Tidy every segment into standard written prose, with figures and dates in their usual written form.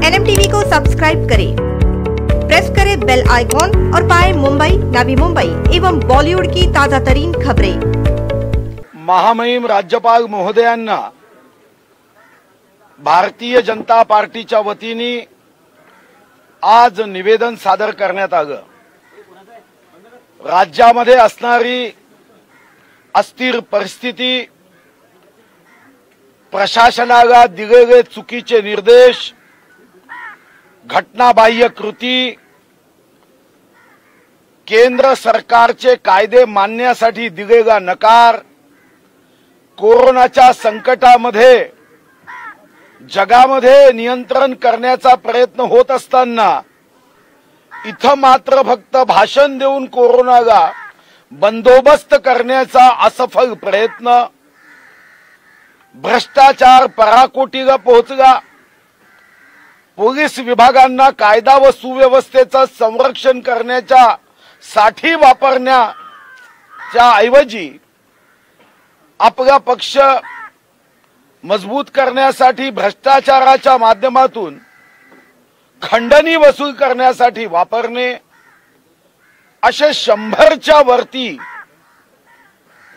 NMTV को subscribe करें, press करें बेल आइकॉन और पाएं मुंबई, नवी मुंबई एवं बॉलीवुड की ताजा तरीन खबरें। महामहिम राज्यपाल महोदयांना भारतीय जनता पार्टीच्या वतीने आज निवेदन सादर करण्यात आलं। राज्यामध्ये असणारी अस्थिर परिस्थिती, प्रशासनाला दिलेले चुकीचे निर्देश, घटनाबाह्य कृती, केंद्र सरकारचे कायदे मानण्यासाठी दिलेला नकार, कोरोनाच्या संकटामध्ये जगामध्ये नियंत्रण करण्याचा प्रयत्न होत असताना इथं मात्र फक्त भाषण देऊन कोरोनाला बंदोबस्त करण्याचा असफल प्रयत्न, भ्रष्टाचार पराकोटीला पोहोचला, पोलीस विभागांना कायदा व सुव्यवस्थेचं संरक्षण करण्याच्या साठी वापरण्याच्या ऐवजी आपला पक्ष मजबूत करण्यासाठी भ्रष्टाचाराच्या माध्यमातून खंडणी वसूल करण्यासाठी वापरणे, असे 100च्या वरती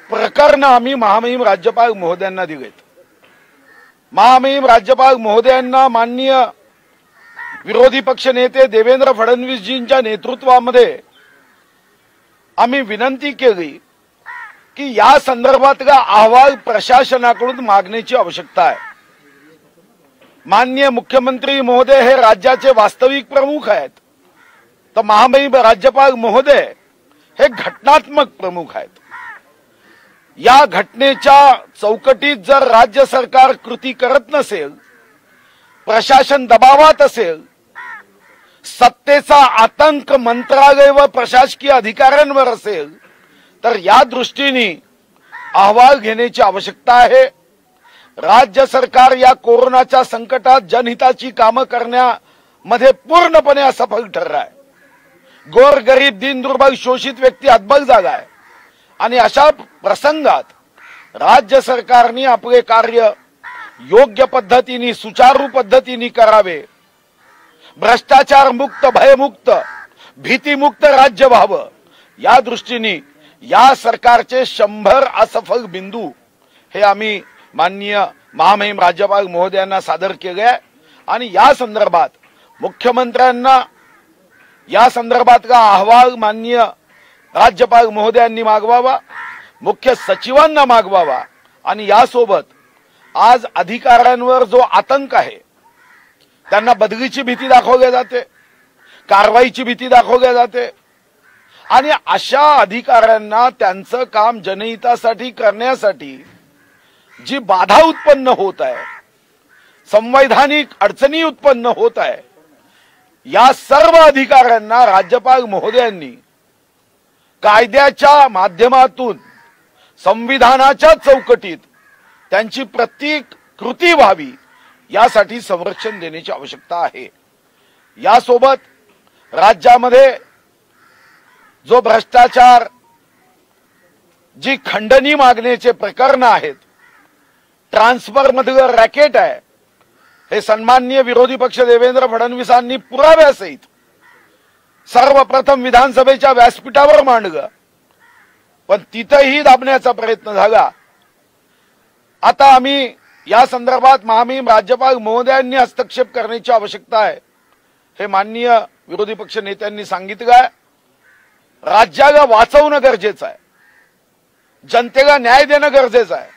प्रकरण आम्ही महामहिम राज्यपाल महोदयांना दिलेत। महामहिम राज्यपाल महोदयांना माननीय विरोधी पक्ष नेते देवेंद्र फडणवीसजींच्या नेतृत्वामध्ये आम्ही विनंती केली की या संदर्भातला अहवाल प्रशासनाकडून मागण्याची आवश्यकता आहे। माननीय मुख्यमंत्री महोदय हे राज्याचे वास्तविक प्रमुख आहेत, तर महामहिम राज्यपाल महोदय हे घटनात्मक प्रमुख आहेत। या घटनेच्या चौकटीत जर राज्य सरकार कृती करत नसेल, प्रशासन दबावात असेल, सत्तेचा आतंक मंत्रालय व प्रशासकीय अधिकाऱ्यांवर असेल, तर या दृष्टीने अहवाल घेण्याची आवश्यकता आहे। राज्य सरकार या कोरोनाच्या संकटात जनहिताची कामं करण्यामध्ये पूर्णपणे असफल ठरलं आहे। गोरगरीब, दीनदुर्बल, शोषित व्यक्ती हतबल झाला आहे आणि अशा प्रसंगात राज्य सरकारने आपले कार्य योग्य पद्धतीने, सुचारू पद्धतीने करावे, भ्रष्टाचार मुक्त, भयमुक्त, भीतीमुक्त राज्य व्हावं, या दृष्टीने या सरकारचे 100 असफल बिंदू हे आम्ही माननीय महामहिम राज्यपाल महोदयांना सादर केले आहे आणि या संदर्भात मुख्यमंत्र्यांना या संदर्भातला अहवाल माननीय राज्यपाल महोदयांनी मागवावा, मुख्य सचिवांना मागवावा आणि यासोबत आज अधिकाऱ्यांवर जो आतंक आहे, त्यांना बदलीची भीती दाखवली जाते, कारवाईची भीती दाखवली जाते आणि अशा अधिकाऱ्यांना त्यांचं काम जनहितासाठी करण्यासाठी जी बाधा उत्पन्न होत आहे, संवैधानिक अडचणी उत्पन्न होत आहे, या सर्व अधिकाऱ्यांना राज्यपाल महोदयांनी कायद्याच्या माध्यमातून संविधानाच्या चौकटीत त्यांची प्रत्येक कृती व्हावी यासाठी संरक्षण देण्याची आवश्यकता आहे। यासोबत राज्यामध्ये जो भ्रष्टाचार, जी खंडणी मागण्याचे प्रकरण आहेत, ट्रान्सफर मधलं रॅकेट आहे, हे सन्माननीय विरोधी पक्ष देवेंद्र फडणवीसांनी पुराव्यासहित सर्वप्रथम विधानसभेच्या व्यासपीठावर मांडलं, पण तिथेही दाबण्याचा प्रयत्न झाला। आता आम्ही या संदर्भात महामहिम राज्यपाल महोदयांनी हस्तक्षेप करण्याची आवश्यकता आहे, हे माननीय विरोधी पक्ष नेत्यांनी सांगितलं आहे। राज्याला वाचवणं गरजेचं आहे, जनतेला न्याय देणं गरजेचं आहे,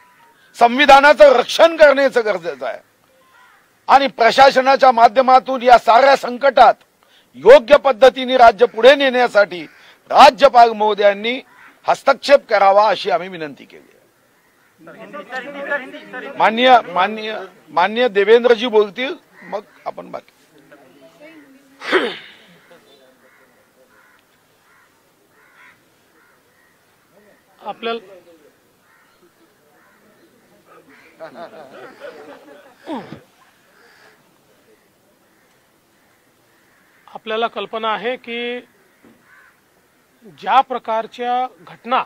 संविधानाचं रक्षण करण्याचं गरजेचं आहे आणि प्रशासनाच्या माध्यमातून या साऱ्या संकटात योग्य पद्धतीने राज्य पुढे नेण्यासाठी राज्यपाल महोदयांनी हस्तक्षेप करावा अशी आम्ही विनंती केली आहे। माननीय देवेंद्रजी बोलतील, मग आपण बाकी। आपल्याला कल्पना आहे की ज्या प्रकारच्या घटना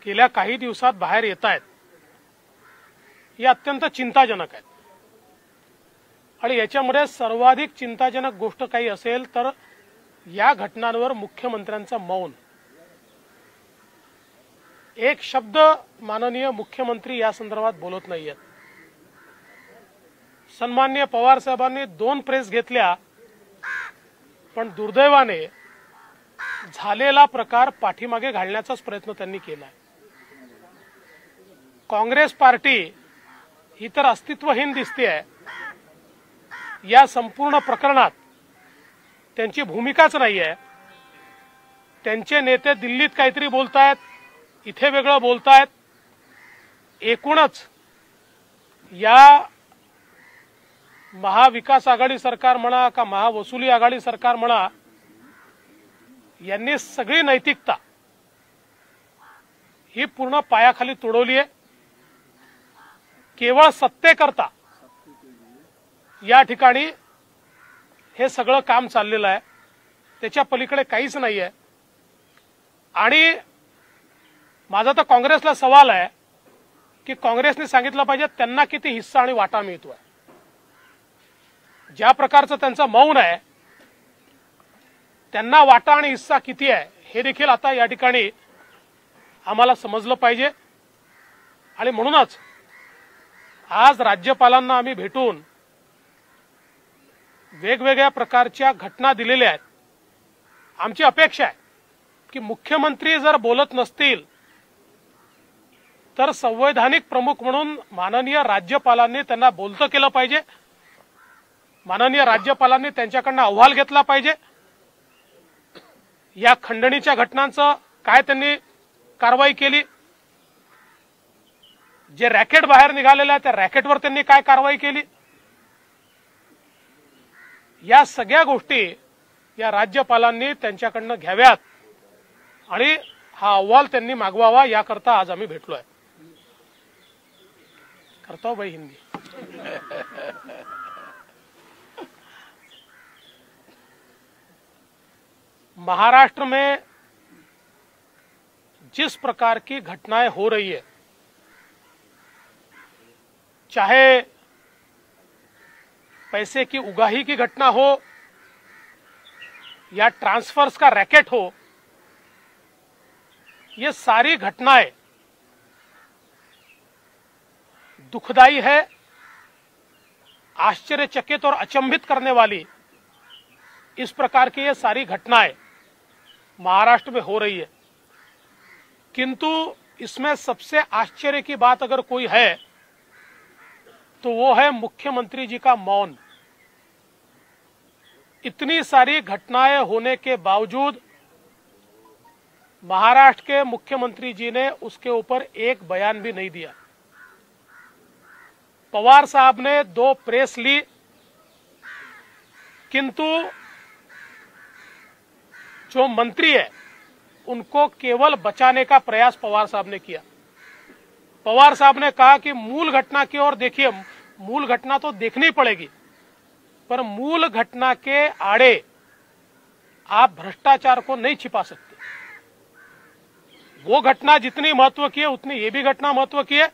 गेल्या काही दिवसात बाहेर येत आहेत, हे अत्यंत चिंताजनक आहेत आणि याच्यामध्ये सर्वाधिक चिंताजनक गोष्ट काही असेल तर या घटनांवर मुख्यमंत्र्यांचं मौन. एक शब्द माननीय मुख्यमंत्री या संदर्भात बोलत नाहीयेत. सन्माननीय पवार साहेबांनी 2 प्रेस घेतल्या, पण दुर्दैवाने झालेला प्रकार पाठीमागे घालण्याचाच प्रयत्न त्यांनी केलाय. काँग्रेस पार्टी ही तर अस्तित्वहीन दिसतेय. या संपूर्ण प्रकरणात त्यांची भूमिकाच नाहीये. त्यांचे नेते दिल्लीत काहीतरी बोलतायत, इथे वेगळं बोलतायत. एकूणच या महाविकास आघाडी सरकार म्हणा का महावसुली आघाडी सरकार म्हणा, यांनी सगळी नैतिकता ही पूर्ण पायाखाली तुडवली आहे. केवळ सत्तेकरता या ठिकाणी हे सगळं काम चाललेलं आहे. त्याच्या पलीकडे काहीच नाहीये. आणि माझा तर काँग्रेसला सवाल आहे की काँग्रेसने सांगितलं पाहिजे त्यांना किती हिस्सा आणि वाटा मिळतोय. ज्या प्रकारचं त्यांचं मौन आहे, त्यांना वाटा आणि हिस्सा किती आहे हे देखील आता या ठिकाणी आम्हाला समजलं पाहिजे. आणि म्हणूनच आज राज्यपालांना आम्ही भेटून वेगवेगळ्या प्रकारच्या घटना दिलेल्या आहेत. आमची अपेक्षा आहे की मुख्यमंत्री जर बोलत नसतील तर संवैधानिक प्रमुख म्हणून माननीय राज्यपालांनी त्यांना बोलतं केलं पाहिजे. माननीय राज्यपालांनी त्यांच्याकडनं अहवाल घेतला पाहिजे. या खंडणीच्या घटनांचं काय त्यांनी कारवाई केली, जे रॅकेट बाहेर निघालेलं आहे त्या रॅकेटवर त्यांनी काय कारवाई केली, या सगळ्या गोष्टी या राज्यपालांनी त्यांच्याकडनं घ्याव्यात आणि हा अहवाल त्यांनी मागवावा. याकरता आज आम्ही भेटलोय. करता हूं भाई हिंदी. महाराष्ट्र में जिस प्रकार की घटनाएं हो रही है, चाहे पैसे की उगाही की घटना हो या ट्रांसफर्स का रैकेट हो, ये सारी घटनाएं दुखदाई है, आश्चर्यचकित और अचंभित करने वाली इस प्रकार की ये सारी घटनाएं महाराष्ट्र में हो रही है. किंतु इसमें सबसे आश्चर्य की बात अगर कोई है तो वो है मुख्यमंत्री जी का मौन. इतनी सारी घटनाएं होने के बावजूद महाराष्ट्र के मुख्यमंत्री जी ने उसके ऊपर एक बयान भी नहीं दिया. पवार साहब ने 2 प्रेस ली, किंतु जो मंत्री है उनको केवल बचाने का प्रयास पवार साहब ने किया. पवार साहब ने कहा कि मूल घटना की ओर देखिए, मूल घटना तो देखनी पड़ेगी, पर मूल घटना के आड़े आप भ्रष्टाचार को नहीं छिपा सकते. वो घटना जितनी महत्व की है उतनी ये भी घटना महत्व की है.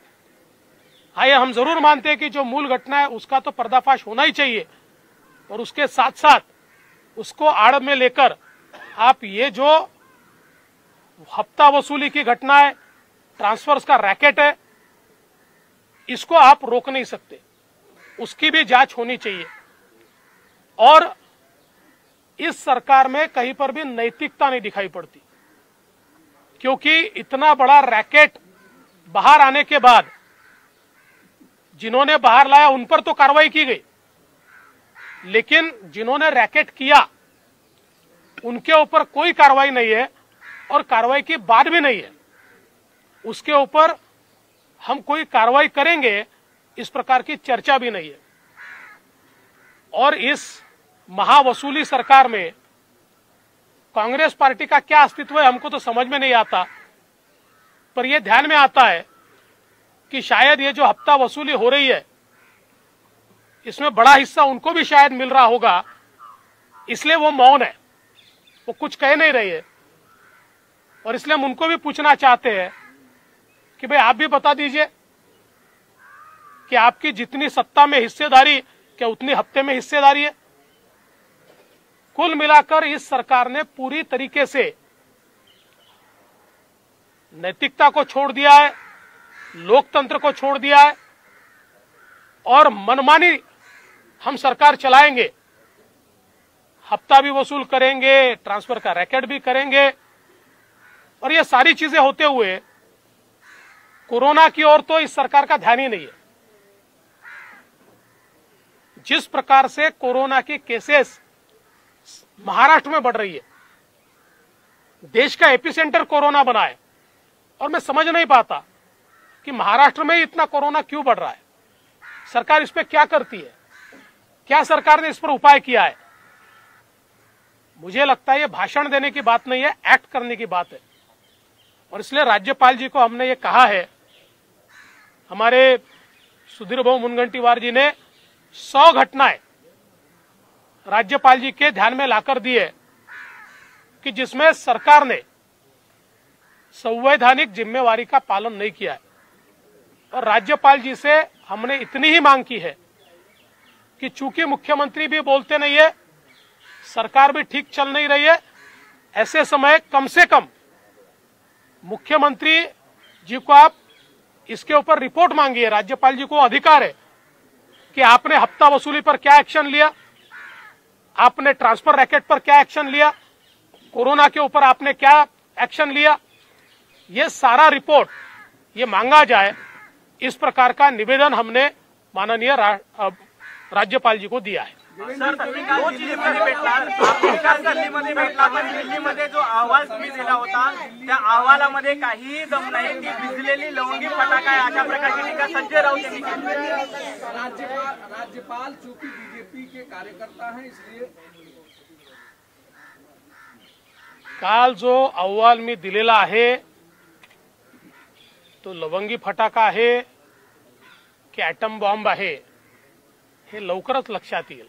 आइए हम जरूर मानते हैं कि जो मूल घटना है उसका तो पर्दाफाश होना ही चाहिए, और उसके साथ साथ उसको आड़ में लेकर आप ये जो हफ्ता वसूली की घटना है, ट्रांसफर्स का रैकेट है, इसको आप रोक नहीं सकते. उसकी भी जांच होनी चाहिए. और इस सरकार में कहीं पर भी नैतिकता नहीं दिखाई पड़ती, क्योंकि इतना बड़ा रैकेट बाहर आने के बाद जिन्होंने बाहर लाया उन पर तो कार्रवाई की गई, लेकिन जिन्होंने रैकेट किया उनके ऊपर कोई कार्रवाई नहीं है, और कार्रवाई की बात भी नहीं है. उसके ऊपर हम कोई कार्रवाई करेंगे इस प्रकार की चर्चा भी नहीं है. और इस महावसूली सरकार में कांग्रेस पार्टी का क्या अस्तित्व है हमको तो समझ में नहीं आता. पर यह ध्यान में आता है कि शायद ये जो हफ्ता वसूली हो रही है इसमें बड़ा हिस्सा उनको भी शायद मिल रहा होगा, इसलिए वो मौन है, वो कुछ कह नहीं रही है. और इसलिए हम उनको भी पूछना चाहते हैं कि भाई आप भी बता दीजिए कि आपकी जितनी सत्ता में हिस्सेदारी क्या उतनी हफ्ते में हिस्सेदारी है? कुल मिलाकर इस सरकार ने पूरी तरीके से नैतिकता को छोड़ दिया है, लोकतंत्र को छोड़ दिया है और मनमानी हम सरकार चलाएंगे, हफ्ता भी वसूल करेंगे, ट्रांसफर का रैकेट भी करेंगे और ये सारी चीजें होते हुए कोरोना की ओर तो इस सरकार का ध्यान ही नहीं है। जिस प्रकार से कोरोना के केसेस महाराष्ट्र में बढ़ रही है, देश का एपिसेंटर कोरोना बना है और मैं समझ नहीं पाता कि महाराष्ट्र में इतना कोरोना क्यों बढ़ रहा है। सरकार इस पे क्या करती है? क्या सरकार ने इस पर उपाय किया है? मुझे लगता है ये भाषण देने की बात नहीं है, एक्ट करने की बात है। और इसलिए राज्यपाल जी को हमने ये कहा है, हमारे सुधीर भाऊ मुनगंटीवार जी ने 100 घटनाएं राज्यपाल जी के ध्यान में लाकर दी है कि जिसमें सरकार ने संवैधानिक जिम्मेवारी का पालन नहीं किया है। और राज्यपाल जी से हमने इतनी ही मांग की है कि चूंकि मुख्यमंत्री भी बोलते नहीं है, सरकार भी ठीक चल नहीं रही है, ऐसे समय कम से कम मुख्यमंत्री जी को आप इसके ऊपर रिपोर्ट मांगिए। राज्यपाल जी को अधिकार है कि आपने हफ्ता वसूली पर क्या एक्शन लिया, आपने ट्रांसफर रैकेट पर क्या एक्शन लिया, कोरोना के ऊपर आपने क्या एक्शन लिया, ये सारा रिपोर्ट ये मांगा जाए। इस प्रकार का निवेदन हमने माननीय राज्यपाल जी को दिया है। सर, दो चीजेमध्ये भेटला, विकास दिल्लीमध्ये भेटला, पण दिल्लीमध्ये जो अहवाल तुम्ही दिला होता त्या अहवालामध्ये काहीही दम नाही, ती भिजलेली लवंगी फटाका आहे, अशा प्रकारची टीका संजय राऊत यांनी केली। राज्यपाल चूंकि बीजेपी के कार्यकर्ता हैं इसलिए काल जो अहवाल मी दिलेला आहे तो लवंगी फटाका आहे की ॲटम बॉम्ब आहे हे लवकरच लक्षात येईल।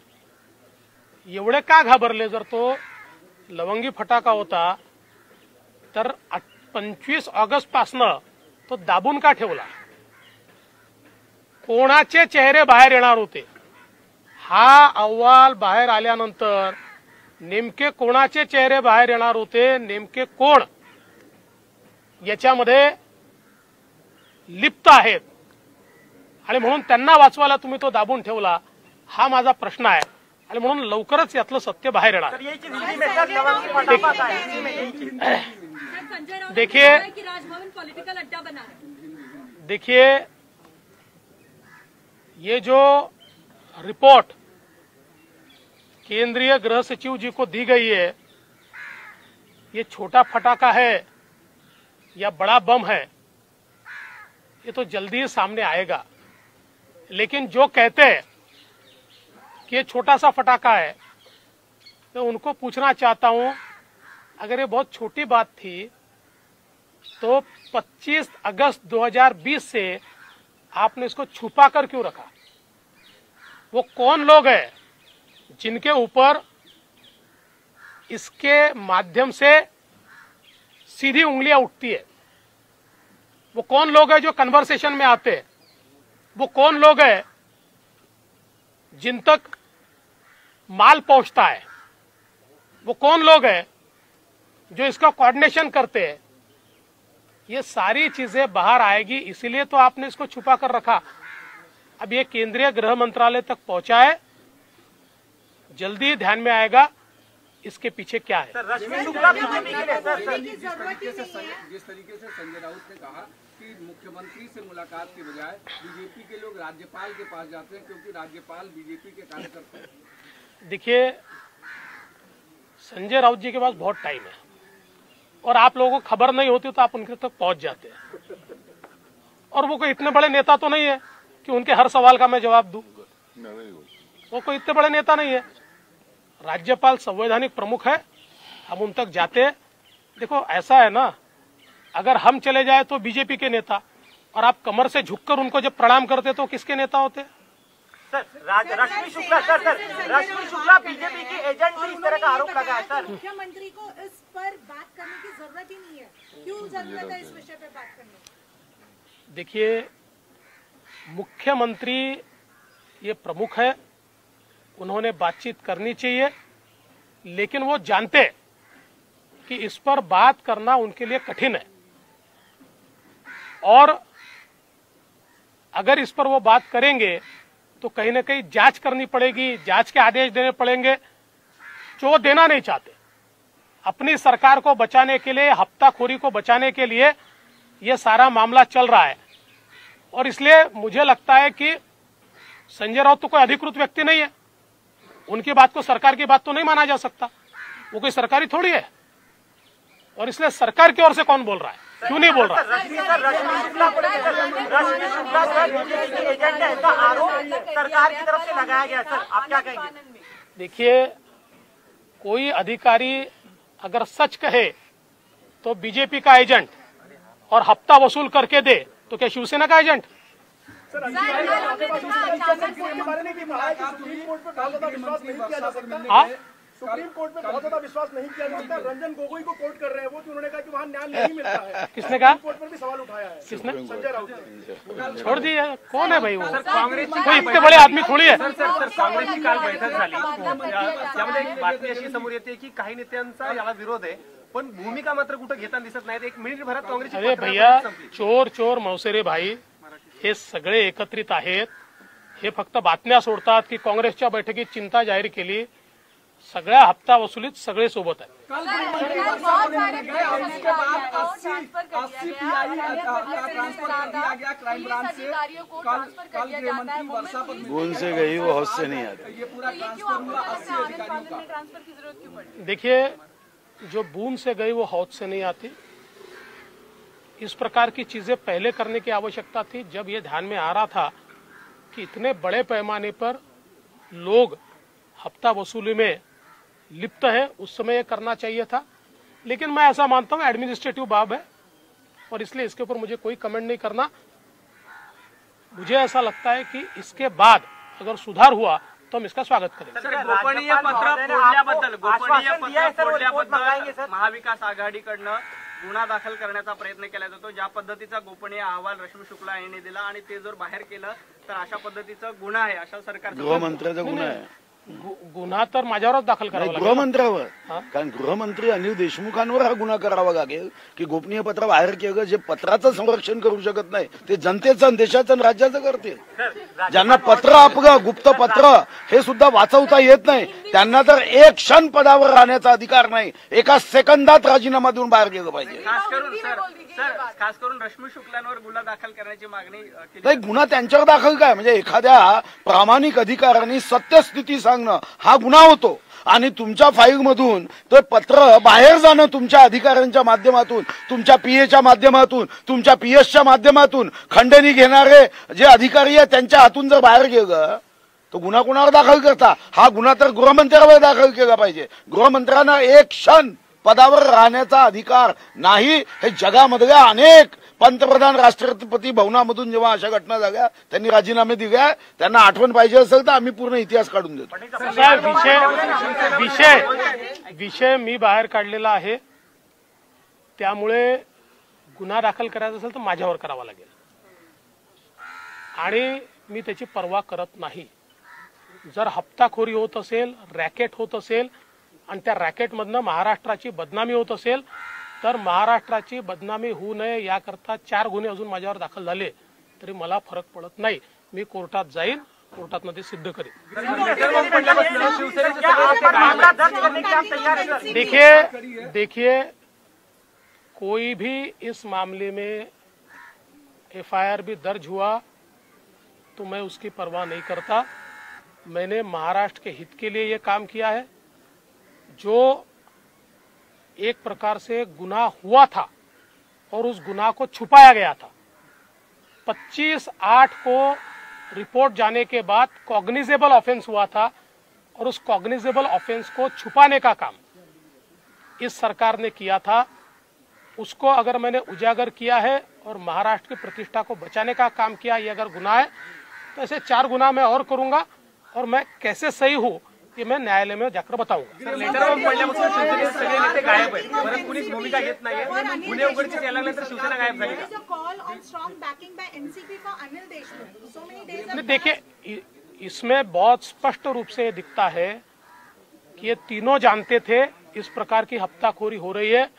एवढे का घाबरले? जर तो लवंगी फटाका होता तर 25 ऑगस्ट पासनं तो दाबून का ठेवला? कोणाचे चेहरे बाहेर येणार होते? हा अहवाल बाहेर आल्यानंतर नेमके कोणाचे चेहरे बाहेर येणार होते, नेमके कोण याच्यामध्ये लिप्त आहेत आणि म्हणून त्यांना वाचवायला तुम्ही तो दाबून ठेवला, हा माझा प्रश्न आहे आणि म्हणून लवकरच यातलं सत्य बाहेर येणार। देखिए देखिए ये जो रिपोर्ट केंद्रीय गृह सचिव जी को दी गई है, ये छोटा फटाका है या बड़ा बम है ये तो जल्दी ही सामने आएगा। लेकिन जो कहते हैं कि ये छोटा सा फटाका है, तो उनको पूछना चाहता हूं, अगर ये बहुत छोटी बात थी तो 25 अगस्त 2020 से आपने इसको छुपा कर क्यों रखा? वो कौन लोग हैं जिनके ऊपर इसके माध्यम से सीधी उंगलियां उठती है? वो कौन लोग हैं जो कन्वर्सेशन में आते हैं? वो कौन लोग हैं जिन तक माल पहुंचता है? वो कौन लोग हैं जो इसका कोऑर्डिनेशन करते हैं? ये सारी चीजें बाहर आएगी, इसीलिए तो आपने इसको छुपा कर रखा। अब ये केंद्रीय गृह मंत्रालय तक पहुंचा है, जल्दी ध्यान में आएगा इसके पीछे क्या है। जिस तरीके से संजय राउत ने कहा कि मुख्यमंत्री से मुलाकात के बजाय बीजेपी के लोग राज्यपाल के पास जाते हैं क्योंकि राज्यपाल बीजेपी के कार्यकर्ता हैं। देखिए, संजय राउत जी के पास बहुत टाइम है और आप लोगों को खबर नहीं होती तो आप उनके तक पहुंच जाते हैं। और वो कोई इतने बड़े नेता तो नहीं है कि उनके हर सवाल का मैं जवाब दूं। वो कोई इतने बड़े नेता नहीं है। राज्यपाल संवैधानिक प्रमुख है, हम उन तक जाते हैं। देखो, ऐसा है ना, अगर हम चले जाए तो बीजेपी के नेता, और आप कमर से झुककर उनको जब प्रणाम करते तो किसके नेता होते? सर, रश्मि शुक्ला बीजेपी की एजेंट से इस तरह का आरोप लगा है। सर, मुख्यमंत्री को इस पर बात करने की जरूरत ही नहीं है, क्यों जरूरत है इस विषय पर बात करने की? देखिए, मुख्यमंत्री ये प्रमुख है उन्होंने बातचीत करनी चाहिए, लेकिन वो जानते कि इस पर बात करना उनके लिए कठिन है और अगर इस पर वो बात करेंगे तो कहीं ना कहीं जांच करनी पड़ेगी, जांच के आदेश देने पड़ेंगे जो वो देना नहीं चाहते। अपनी सरकार को बचाने के लिए, हफ्ताखोरी को बचाने के लिए ये सारा मामला चल रहा है और इसलिए मुझे लगता है कि संजय राउत तो कोई अधिकृत व्यक्ति नहीं है, उनकी बात को, सरकार की बात तो नहीं माना जा सकता, वो कोई सरकारी थोड़ी है और इसलिए सरकार की ओर से कौन बोल रहा है, क्यों नहीं बोल रहा है? एजेंट है, इसका आरोप सरकार की तरफ से लगाया गया। सर आप क्या कहेंगे? देखिए, कोई अधिकारी अगर सच कहे तो बीजेपी का एजेंट और हफ्ता वसूल करके दे तो क्या शिवसेना का एजेंट? सुप्रीम कोर्ट में बहुत ज्यादा विश्वास नहीं किया जाता। रंजन गोगोई को कोर्ट कर रहे हैं वो, तो उन्होंने कहा कि वहाँ न्याय नहीं मिलता है। किसने कहा? कोर्ट पर भी सवाल उठाया है। किसने? संजय राउत ने। छोड़ दिया, कौन है भाई वो? काँग्रेस कोई इतने बड़े आदमी थोडी आहे। काँग्रेसची काल बैठक झाली, त्यामध्ये एक बातमी अशी समोर येते की काही नेत्यांचा याला विरोध आहे, पण भूमिका मात्र कुठं घेताना दिसत नाहीत। एक मिनिट भरात काँग्रेसची अरे भैया, चोर चोर मौसेरे भाई हे सगळे एकत्रित आहेत, हे फक्त बातम्या सोडतात की काँग्रेसच्या बैठकीत चिंता जाहीर केली, सगळ्या हप्ता वसुलीत सगळे सोबत आहेत। भूल से गई वो हौस से नहीं आती। देखिए, जो बूंद से गई वो हौद से नहीं आती, इस प्रकार की चीजें पहले करने की आवश्यकता थी जब ये ध्यान में आ रहा था कि इतने बड़े पैमाने पर लोग हफ्ता वसूली में लिप्त है, उस समय ये करना चाहिए था। लेकिन मैं ऐसा मानता हूं एडमिनिस्ट्रेटिव बाब है और इसलिए इसके ऊपर मुझे कोई कमेंट नहीं करना। मुझे ऐसा लगता है कि इसके बाद अगर सुधार हुआ तो हम इसका स्वागत करेंगे। गोपनीय पत्र फोडल्याबद्दल महाविकास आघाडीकडनं गुन्हा दाखल करण्याचा प्रयत्न केला जातो। ज्या पद्धतीचा गोपनीय अहवाल रश्मी शुक्ला यांनी दिला आणि ते जर बाहेर केलं तर अशा पद्धतीचा गुन्हा आहे, अशा सरकार गृहमंत्र्याचा गुन्हा आहे। गुन्हा तर माझ्यावरच दाखल करावा लागेल, गृहमंत्र्यावर, कारण गृहमंत्री अनिल देशमुखांवर हा गुन्हा करावा लागेल की गोपनीय पत्र बाहेर केलं, जे पत्राचं संरक्षण करू शकत नाही ते जनतेचं, देशाचं, राज्याचं करतील। ज्यांना पत्र आपलं गुप्त पत्र हे सुद्धा वाचवता येत नाही त्यांना तर एक क्षण पदावर राहण्याचा अधिकार नाही, एका सेकंदात राजीनामा देऊन बाहेर गेलं पाहिजे। खास करून रश्मी शुक्लांवर गुन्हा दाखल करण्याची मागणी नाही, गुन्हा त्यांच्यावर दाखल काय म्हणजे एखाद्या प्रामाणिक अधिकाऱ्यांनी सत्यस्थिती सांगणं हा गुन्हा होतो आणि तुमच्या फाईलमधून ते पत्र बाहेर जाणं तुमच्या अधिकाऱ्यांच्या माध्यमातून, तुमच्या पीएच्या माध्यमातून, तुमच्या पीएसच्या माध्यमातून खंडणी घेणारे जे अधिकारी आहेत त्यांच्या हातून जर बाहेर गेलं तो गुन्हा कुणावर दाखल करता? हा गुन्हा तर गृहमंत्र्यावर दाखल केला पाहिजे। गृहमंत्र्यांना एक क्षण पदावर राहण्याचा अधिकार नाही। हे जगामधल्या अनेक पंतप्रधान, राष्ट्रपती भवनामधून जेव्हा अशा घटना झाल्या त्यांनी राजीनामे दिले, त्यांना आठवण पाहिजे असेल तर आम्ही पूर्ण इतिहास काढून देतो। विषय मी बाहेर काढलेला आहे, त्यामुळे गुन्हा दाखल करायचा असेल तर माझ्यावर करावा लागेल आणि मी त्याची पर्वा करत नाही। जर हप्ताखोरी होत असेल, रॅकेट होत असेल आणि त्या रॅकेटमधनं महाराष्ट्राची बदनामी होत असेल तर महाराष्ट्राची बदनामी होऊ नये याकरता 4 गुन्हे अजून माझ्यावर दाखल झाले तरी मला फरक पडत नाही। मी कोर्टात जाईन, कोर्टात ते सिद्ध करेन। देखिए कोई भी इस मामले में एफआईआर भी दर्ज हुआ तो मैं उसकी परवाह नहीं करता। मैंने महाराष्ट्र के हित के लिए ये काम किया है। जो एक प्रकार से गुनाह हुआ था और उस गुनाह को छुपाया गया था, 25/8 को रिपोर्ट जाने के बाद कॉग्निजेबल ऑफेंस हुआ था और उस कॉग्निजेबल ऑफेंस को छुपाने का काम इस सरकार ने किया था। उसको अगर मैंने उजागर किया है और महाराष्ट्र की प्रतिष्ठा को बचाने का काम किया, ये अगर गुनाह है तो ऐसे 4 गुनाह मैं और करूंगा और मैं कैसे सही हूं कि मैं न्यायालय में जाकर बताऊंगा। देखिए, इसमें बहुत स्पष्ट रूप से दिखता है कि ये तीनों जानते थे इस प्रकार की हफ्ताखोरी हो रही है।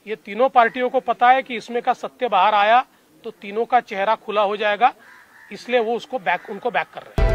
ये तीनों पार्टियों को पता है कि इसमें का सत्य बाहर आया तो तीनों का चेहरा खुला हो जाएगा, इसलिए वो उनको बैक कर रहे हैं।